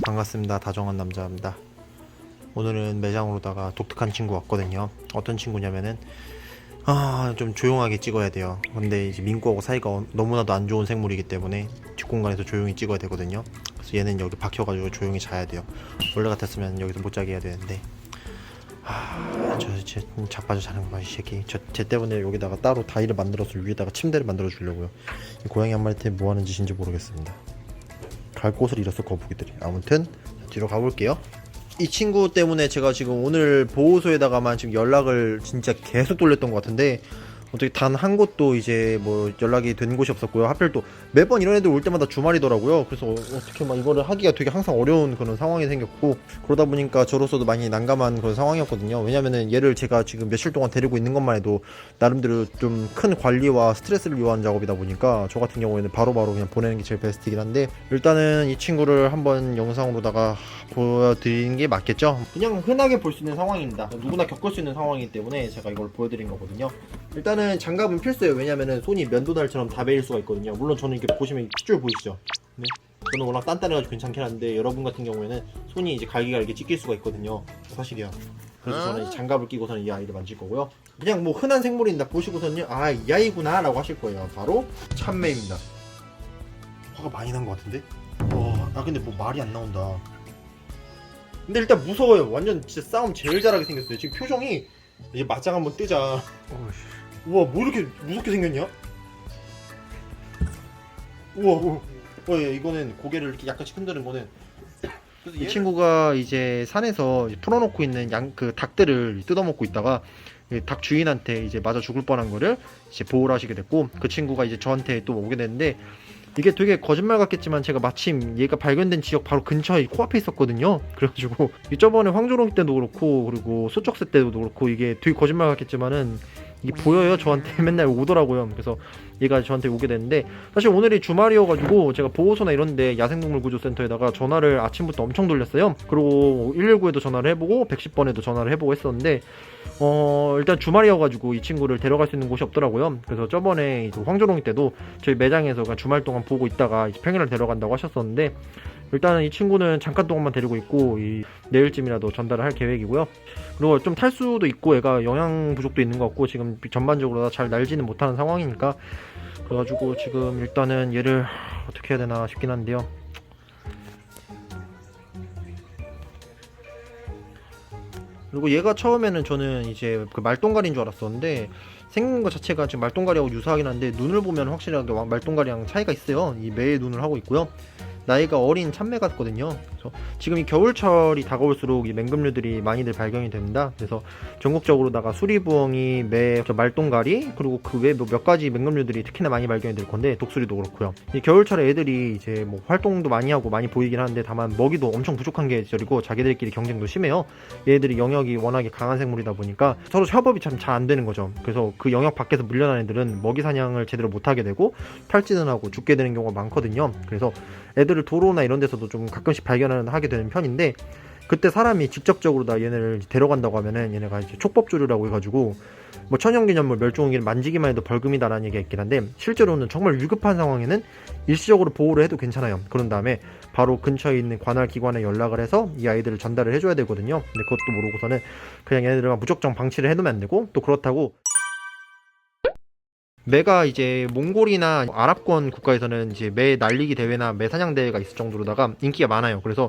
반갑습니다. 다정한 남자입니다. 오늘은 매장으로다가 독특한 친구 왔거든요. 어떤 친구냐면은 좀 조용하게 찍어야 돼요. 근데 이제 민구하고 사이가 너무나도 안 좋은 생물이기 때문에 뒷공간에서 조용히 찍어야 되거든요. 그래서 얘는 여기 박혀가지고 조용히 자야 돼요. 원래 같았으면 여기서 못 자게 해야 되는데 쟤 자빠져 자는 거봐 이 새끼. 쟤 때문에 여기다가 따로 다이를 만들어서 위에다가 침대를 만들어 주려고요. 이 고양이 한 마리 때문에 뭐 하는 짓인지 모르겠습니다. 갈 곳을 잃었어 거북이들이. 아무튼 뒤로 가볼게요. 이 친구 때문에 제가 지금 오늘 보호소에다가만 지금 연락을 진짜 계속 돌렸던 것 같은데 어떻게 단 한 곳도 이제 뭐 연락이 된 곳이 없었고요. 하필 또 매번 이런 애들 올 때마다 주말이더라고요. 그래서 어떻게 막 이거를 하기가 되게 항상 어려운 그런 상황이 생겼고, 그러다 보니까 저로서도 많이 난감한 그런 상황이었거든요. 왜냐면은 얘를 제가 지금 며칠 동안 데리고 있는 것만 해도 나름대로 좀 큰 관리와 스트레스를 요하는 작업이다 보니까 저 같은 경우에는 바로바로 그냥 보내는 게 제일 베스트이긴 한데, 일단은 이 친구를 한번 영상으로다가 보여드리는 게 맞겠죠? 그냥 흔하게 볼 수 있는 상황입니다. 누구나 겪을 수 있는 상황이기 때문에 제가 이걸 보여드린 거거든요. 일단은 장갑은 필수예요. 왜냐면은 손이 면도날처럼 다 베일 수가 있거든요. 물론 저는 이렇게 보시면 핏줄 보이시죠? 네. 저는 워낙 단단해가지고 괜찮긴 한데 여러분 같은 경우에는 손이 이제 갈기가 이렇게 찢길 수가 있거든요. 사실이야. 그래서 저는 이제 장갑을 끼고서는 이 아이를 만질 거고요. 그냥 뭐 흔한 생물인다 보시고서는요, 아, 이 아이구나 라고 하실 거예요. 바로 참매입니다. 화가 많이 난 것 같은데? 근데 뭐 말이 안 나온다. 근데 일단 무서워요. 완전 진짜 싸움 제일 잘하게 생겼어요. 지금 표정이 이제 맞짱 한번 뜨자. 우와, 뭐 이렇게 무섭게 생겼냐? 우와, 예, 이거는 고개를 이렇게 약간씩 흔드는 거는. 이 친구가 이제 산에서 풀어놓고 있는 그 닭들을 뜯어먹고 있다가 닭 주인한테 이제 맞아 죽을 뻔한 거를 이제 보호를 하시게 됐고, 그 친구가 이제 저한테 또 오게 됐는데, 이게 되게 거짓말 같겠지만 제가 마침 얘가 발견된 지역 바로 근처에 코앞에 있었거든요. 그래가지고 저번에 황조롱이 때도 그렇고 그리고 소쩍새 때도 그렇고 이게 되게 거짓말 같겠지만은 이게 보여요. 저한테 맨날 오더라고요. 그래서 얘가 저한테 오게 됐는데, 사실 오늘이 주말이어가지고 제가 보호소나 이런데 야생동물구조센터에다가 전화를 아침부터 엄청 돌렸어요. 그리고 119에도 전화를 해보고 110번에도 전화를 해보고 했었는데 일단 주말이어가지고 이 친구를 데려갈 수 있는 곳이 없더라고요. 그래서 저번에 황조롱이 때도 저희 매장에서 그냥 주말 동안 보고 있다가 평일날 데려간다고 하셨었는데, 일단은 이 친구는 잠깐 동안만 데리고 있고 내일쯤이라도 전달을 할 계획이고요. 그리고 좀 탈수도 있고 얘가 영양 부족도 있는 것 같고 지금 전반적으로 잘 날지는 못하는 상황이니까, 그래가지고 지금 일단은 얘를 어떻게 해야 되나 싶긴 한데요. 그리고 얘가 처음에는 저는 이제 그 말똥갈인 줄 알았었는데, 생긴 것 자체가 지금 말똥갈이하고 유사하긴 한데 눈을 보면 확실하게 말똥갈이랑 차이가 있어요. 이 매의 눈을 하고 있고요. 나이가 어린 참매 같거든요. 그래서 지금 이 겨울철이 다가올수록 이 맹금류들이 많이들 발견이 됩니다. 그래서 전국적으로다가 수리부엉이, 매, 말똥가리, 그리고 그 외 몇 가지 맹금류들이 특히나 많이 발견이 될 건데, 독수리도 그렇고요. 이 겨울철에 애들이 이제 뭐 활동도 많이 하고 많이 보이긴 하는데, 다만 먹이도 엄청 부족한 계절이고 자기들끼리 경쟁도 심해요. 얘들이 영역이 워낙에 강한 생물이다 보니까 서로 협업이 참 잘 안 되는 거죠. 그래서 그 영역 밖에서 물려난 애들은 먹이 사냥을 제대로 못하게 되고 탈진을 하고 죽게 되는 경우가 많거든요. 그래서 애들을 도로나 이런 데서도 좀 가끔씩 발견하게 되는 편인데, 그때 사람이 직접적으로 다 얘네를 데려간다고 하면은 얘네가 이제 촉법조류라고 해가지고 뭐 천연기념물 멸종위기를 만지기만 해도 벌금이다라는 얘기가 있긴 한데, 실제로는 정말 위급한 상황에는 일시적으로 보호를 해도 괜찮아요. 그런 다음에 바로 근처에 있는 관할 기관에 연락을 해서 이 아이들을 전달을 해줘야 되거든요. 근데 그것도 모르고서는 그냥 얘네들과 무작정 방치를 해놓으면 안 되고, 또 그렇다고 매가 이제 몽골이나 아랍권 국가에서는 이제 매 날리기 대회나 매 사냥 대회가 있을 정도로다가 인기가 많아요. 그래서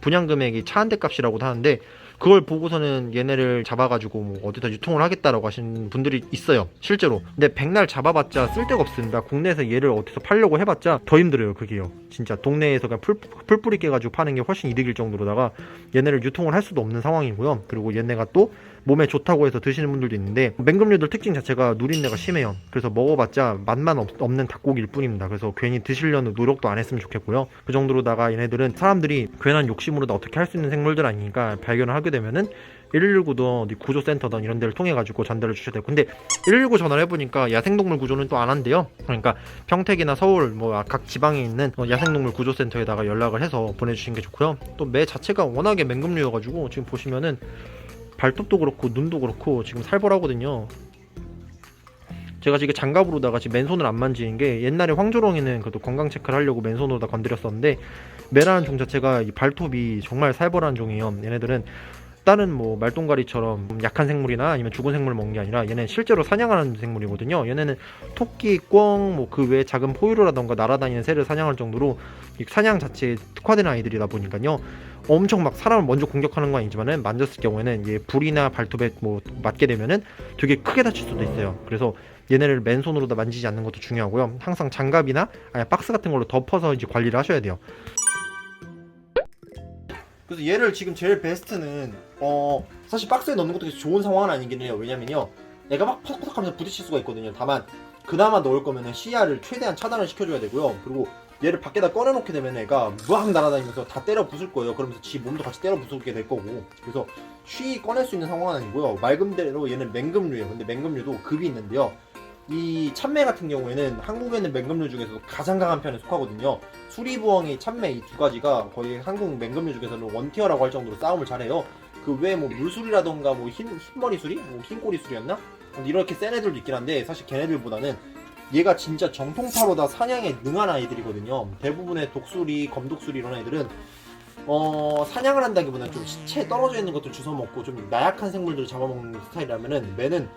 분양 금액이 차 한 대 값이라고도 하는데, 그걸 보고서는 얘네를 잡아가지고 뭐 어디다 유통을 하겠다라고 하시는 분들이 있어요, 실제로. 근데 백날 잡아봤자 쓸데가 없습니다. 국내에서 얘를 어디서 팔려고 해봤자 더 힘들어요. 그게요, 진짜 동네에서 그냥 풀뿌리 깨가지고 파는 게 훨씬 이득일 정도로다가 얘네를 유통을 할 수도 없는 상황이고요. 그리고 얘네가 또 몸에 좋다고 해서 드시는 분들도 있는데, 맹금류들 특징 자체가 누린내가 심해요. 그래서 먹어봤자 맛만 없는 닭고기일 뿐입니다. 그래서 괜히 드시려는 노력도 안 했으면 좋겠고요. 그 정도로다가 얘네들은 사람들이 괜한 욕심으로 다 어떻게 할 수 있는 생물들 아니니까, 발견을 하게 되면은 119든 구조센터든 이런 데를 통해 가지고 전달을 주셔야 되고, 근데 119 전화를 해보니까 야생동물 구조는 또 안 한대요. 그러니까 평택이나 서울 뭐 각 지방에 있는 야생동물 구조센터에다가 연락을 해서 보내주시는 게 좋고요. 또 매 자체가 워낙에 맹금류여가지고 지금 보시면은 발톱도 그렇고 눈도 그렇고 지금 살벌하거든요. 제가 지금 장갑으로다가 지금 맨손을 안 만지는 게 옛날에 황조롱이는 그래도 건강 체크를 하려고 맨손으로다 건드렸었는데 메라는 종 자체가 이 발톱이 정말 살벌한 종이에요. 얘네들은 다른 뭐 말똥가리처럼 약한 생물이나 아니면 죽은 생물을 먹는 게 아니라 얘는 실제로 사냥하는 생물이거든요. 얘네는 토끼, 꿩, 뭐 그 외에 작은 포유류라던가 날아다니는 새를 사냥할 정도로 이 사냥 자체에 특화된 아이들이다 보니까요. 엄청 막 사람을 먼저 공격하는 건 아니지만은 만졌을 경우에는 얘 불이나 발톱에 뭐 맞게 되면은 되게 크게 다칠 수도 있어요. 그래서 얘네를 맨손으로 다 만지지 않는 것도 중요하고요. 항상 장갑이나 아니 박스 같은 걸로 덮어서 이제 관리를 하셔야 돼요. 그래서 얘를 지금 제일 베스트는 사실 박스에 넣는 것도 좋은 상황은 아니긴 해요. 왜냐면요 얘가 막 퍽퍽 하면서 부딪힐 수가 있거든요. 다만 그나마 넣을 거면은 시야를 최대한 차단을 시켜줘야 되고요. 그리고 얘를 밖에다 꺼내놓게 되면 애가 무악 날아다니면서 다 때려 부술 거예요. 그러면서 지 몸도 같이 때려 부수게 될 거고. 그래서 쉬 꺼낼 수 있는 상황은 아니고요. 말 그대로 얘는 맹금류예요. 근데 맹금류도 급이 있는데요. 이 참매 같은 경우에는 한국에 있는 맹금류 중에서도 가장 강한 편에 속하거든요. 수리부엉이, 참매 이 두 가지가 거의 한국 맹금류 중에서는 원티어라고 할 정도로 싸움을 잘해요. 그 외에 뭐 물수리라던가 뭐 흰머리 수리, 뭐 흰꼬리 수리였나? 이렇게 센 애들도 있긴 한데 사실 걔네들보다는 얘가 진짜 정통파로다 사냥에 능한 아이들이거든요. 대부분의 독수리, 검독수리 이런 애들은 사냥을 한다기보다는 좀 시체에 떨어져 있는 것들 주워 먹고 좀 나약한 생물들을 잡아먹는 스타일이라면은 매는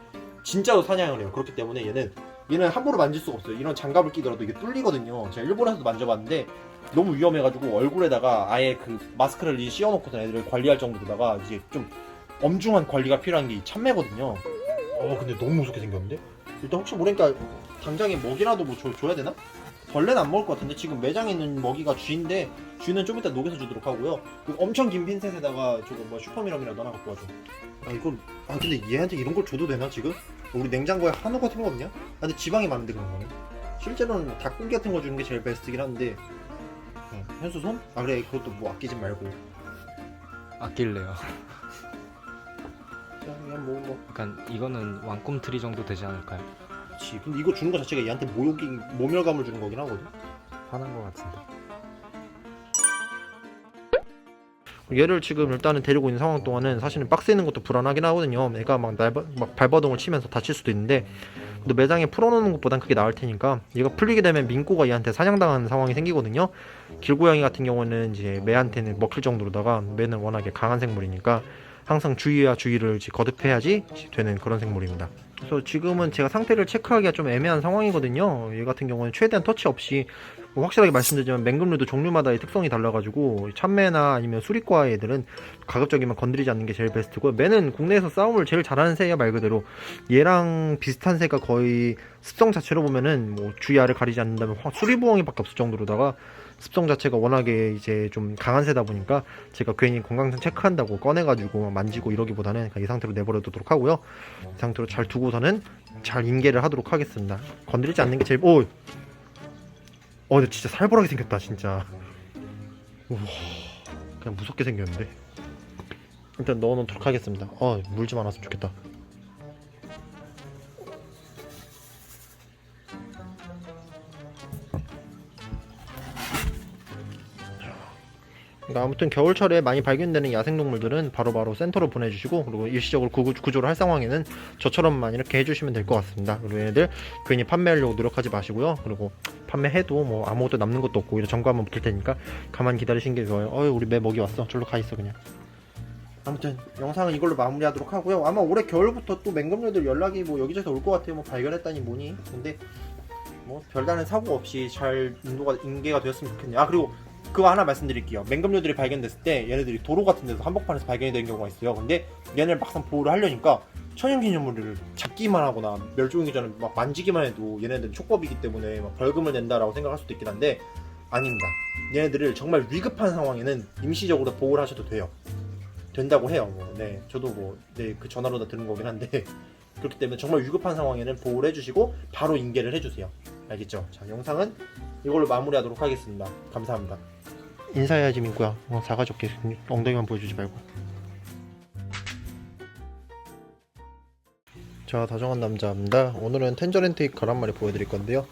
진짜로 사냥을 해요. 그렇기 때문에 얘는 함부로 만질 수가 없어요. 이런 장갑을 끼더라도 이게 뚫리거든요. 제가 일본에서도 만져봤는데 너무 위험해가지고 얼굴에다가 아예 그 마스크를 씌워놓고서 애들을 관리할 정도로다가 이제 좀 엄중한 관리가 필요한 게 이 참매거든요. 근데 너무 무섭게 생겼는데? 일단 혹시 모르니까 당장에 먹이라도 뭐 줘야 되나? 벌레는 안 먹을 것 같은데 지금 매장에 있는 먹이가 쥐인데 쥐는 좀 이따 녹여서 주도록 하고요. 그 엄청 긴 핀셋에다가 저거 뭐 슈퍼미럼이라도 하나 갖고 와줘. 근데 얘한테 이런 걸 줘도 되나 지금? 우리 냉장고에 한우 같은 거거든요? 근데 지방이 많은데 그런 거는? 실제로는 닭고기 같은 거 주는 게 제일 베스트긴 한데 현수손? 그래 그것도 뭐 아끼지 말고. 아낄래요. 자 그냥 뭐 약간 이거는 왕꿈트리 정도 되지 않을까요? 그치. 근데 이거 주는 거 자체가 얘한테 모멸감을 주는 거긴 하거든? 화난 것 같은데. 얘를 지금 일단은 데리고 있는 상황 동안은 사실은 박스에 있는 것도 불안하긴 하거든요. 애가 막 발버둥을 치면서 다칠 수도 있는데 근데 매장에 풀어놓는 것보단 그게 나을 테니까 얘가 풀리게 되면 민꼬가 얘한테 사냥당하는 상황이 생기거든요. 길고양이 같은 경우는 이제 매한테는 먹힐 정도로다가 매는 워낙에 강한 생물이니까 항상 주의와 주의를 거듭해야지 되는 그런 생물입니다. 그래서 지금은 제가 상태를 체크하기가 좀 애매한 상황이거든요. 얘 같은 경우는 최대한 터치 없이 뭐 확실하게 말씀드리자면 맹금류도 종류마다의 특성이 달라가지고 참매나 아니면 수리과 애들은 가급적이면 건드리지 않는 게 제일 베스트고 매는 국내에서 싸움을 제일 잘하는 새야 말 그대로. 얘랑 비슷한 새가 거의 습성 자체로 보면은 뭐 주의아를 가리지 않는다면 수리부엉이밖에 없을 정도로다가 습성 자체가 워낙에 이제 좀 강한 새다 보니까 제가 괜히 건강상 체크한다고 꺼내가지고 만지고 이러기보다는 이 상태로 내버려두도록 하고요. 이 상태로 잘 두고서는 잘 인계를 하도록 하겠습니다. 건드리지 않는 게 제일 근데 진짜 살벌하게 생겼다 진짜. 우와, 그냥 무섭게 생겼는데. 일단 넣어놓도록 하겠습니다. 물지 않았으면 좋겠다. 그러니까 아무튼 겨울철에 많이 발견되는 야생동물들은 바로바로 센터로 보내주시고 그리고 일시적으로 구조를 할 상황에는 저처럼만 이렇게 해주시면 될 것 같습니다. 그리고 얘네들 괜히 판매하려고 노력하지 마시고요. 그리고 판매해도 뭐 아무것도 남는 것도 없고 오히려 정가만 붙을 테니까 가만히 기다리시는 게 좋아요. 우리 매 먹이 왔어. 절로 가 있어 그냥. 아무튼 영상은 이걸로 마무리하도록 하고요. 아마 올해 겨울부터 또 맹금류들 연락이 뭐 여기저기서 올 것 같아요. 뭐 발견했다니 뭐니. 근데 뭐 별다른 사고 없이 잘 인계가 되었으면 좋겠네요. 그리고 그거 하나 말씀드릴게요. 맹금류들이 발견됐을 때 얘네들이 도로 같은 데서 한복판에서 발견이 되는 경우가 있어요. 근데 얘네를 막상 보호를 하려니까 천연기념물을 잡기만 하거나 멸종하기 전에 막 만지기만 해도 얘네들은 촉법이기 때문에 막 벌금을 낸다라고 생각할 수도 있긴 한데 아닙니다. 얘네들을 정말 위급한 상황에는 임시적으로 보호를 하셔도 돼요. 된다고 해요. 저도 그 전화로 다 들은 거긴 한데 그렇기 때문에 정말 위급한 상황에는 보호를 해주시고 바로 인계를 해주세요. 알겠죠? 자, 영상은 이걸로 마무리하도록 하겠습니다. 감사합니다. 인사해야지 민구야. 사과지 없게 엉덩이만 보여주지 말고. 자, 다정한 남자입니다. 오늘은 텐저렌 테이크 한 마리 보여드릴 건데요.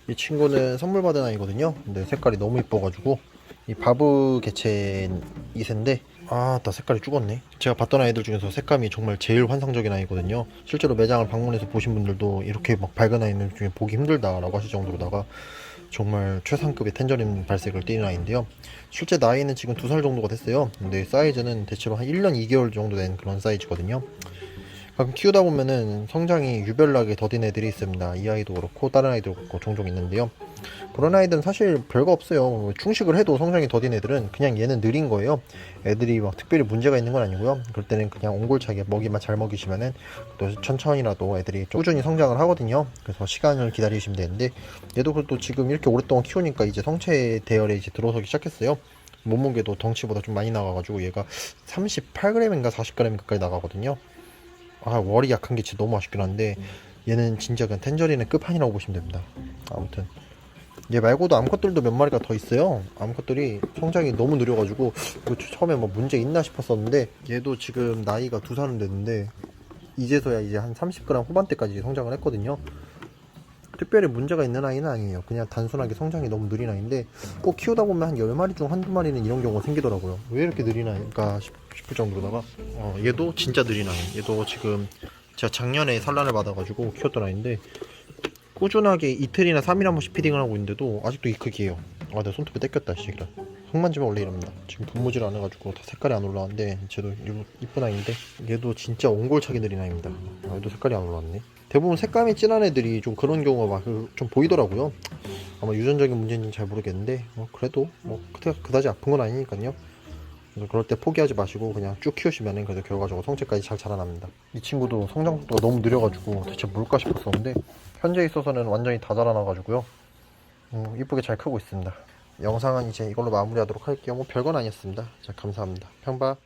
이 친구는 선물 받은 아이거든요. 근데 색깔이 너무 이뻐가지고 이 바브 개체 이새인데 아, 나 색깔이 죽었네. 제가 봤던 아이들 중에서 색감이 정말 제일 환상적인 아이거든요. 실제로 매장을 방문해서 보신 분들도 이렇게 막 밝은 아이는 중에 보기 힘들다라고 하실 정도로다가 정말 최상급의 텐저린 발색을 띠는 아이인데요. 실제 나이는 지금 2살 정도가 됐어요. 근데 사이즈는 대체로 한 1년 2개월 정도 된 그런 사이즈거든요. 가끔 키우다 보면은 성장이 유별나게 더딘 애들이 있습니다. 이 아이도 그렇고 다른 아이도 그렇고 종종 있는데요. 그런 아이들은 사실 별거 없어요. 충식을 해도 성장이 더딘 애들은 그냥 얘는 느린 거예요. 애들이 막 특별히 문제가 있는 건 아니고요. 그럴 때는 그냥 옹골차게 먹이만 잘 먹이시면은 또 천천히라도 애들이 꾸준히 성장을 하거든요. 그래서 시간을 기다리시면 되는데 얘도 그래도 지금 이렇게 오랫동안 키우니까 이제 성체 대열에 이제 들어서기 시작했어요. 몸무게도 덩치보다 좀 많이 나가가지고 얘가 38g인가 40g 가까이 나가거든요. 아, 월이 약한 게 진짜 너무 아쉽긴 한데 얘는 진짜 그냥 텐저린의 끝판이라고 보시면 됩니다. 아무튼 얘 말고도 암컷들도 몇 마리가 더 있어요. 암컷들이 성장이 너무 느려가지고 이거 처음에 뭐 문제 있나 싶었었는데 얘도 지금 나이가 2살은 됐는데 이제서야 이제 한 30g 후반대까지 성장을 했거든요. 특별히 문제가 있는 아이는 아니에요. 그냥 단순하게 성장이 너무 느린 아이인데 꼭 키우다 보면 한 10마리 중 한두 마리는 이런 경우가 생기더라고요. 왜 이렇게 느린 아이가 싶을 정도로다가 얘도 진짜 느린 아이. 얘도 지금 제가 작년에 산란을 받아가지고 키웠던 아이인데 꾸준하게 이틀이나 3일 한 번씩 피딩을 하고 있는데도 아직도 이 크기예요. 아, 내가 손톱에 떼꼈다 시기라. 흙 만지면 원래 이럽니다. 지금 분무질 안 해가지고 다 색깔이 안 올라왔는데 쟤도 이쁜 아이인데 얘도 진짜 옹골차게 느린 아이입니다. 아, 얘도 색깔이 안 올라왔네. 대부분 색감이 진한 애들이 좀 그런 경우가 막 좀 보이더라고요. 아마 유전적인 문제인지는 잘 모르겠는데 그래도 뭐 그다지 아픈 건 아니니까요. 그래서 그럴 때 포기하지 마시고 그냥 쭉 키우시면은 그래도 결과적으로 성체까지 잘 자라납니다. 이 친구도 성장 속도가 너무 느려가지고 대체 뭘까 싶었었는데 현재 있어서는 완전히 다 자라나가지고요. 이쁘게 잘 크고 있습니다. 영상은 이제 이걸로 마무리하도록 할게요. 뭐 별건 아니었습니다. 자, 감사합니다. 평바.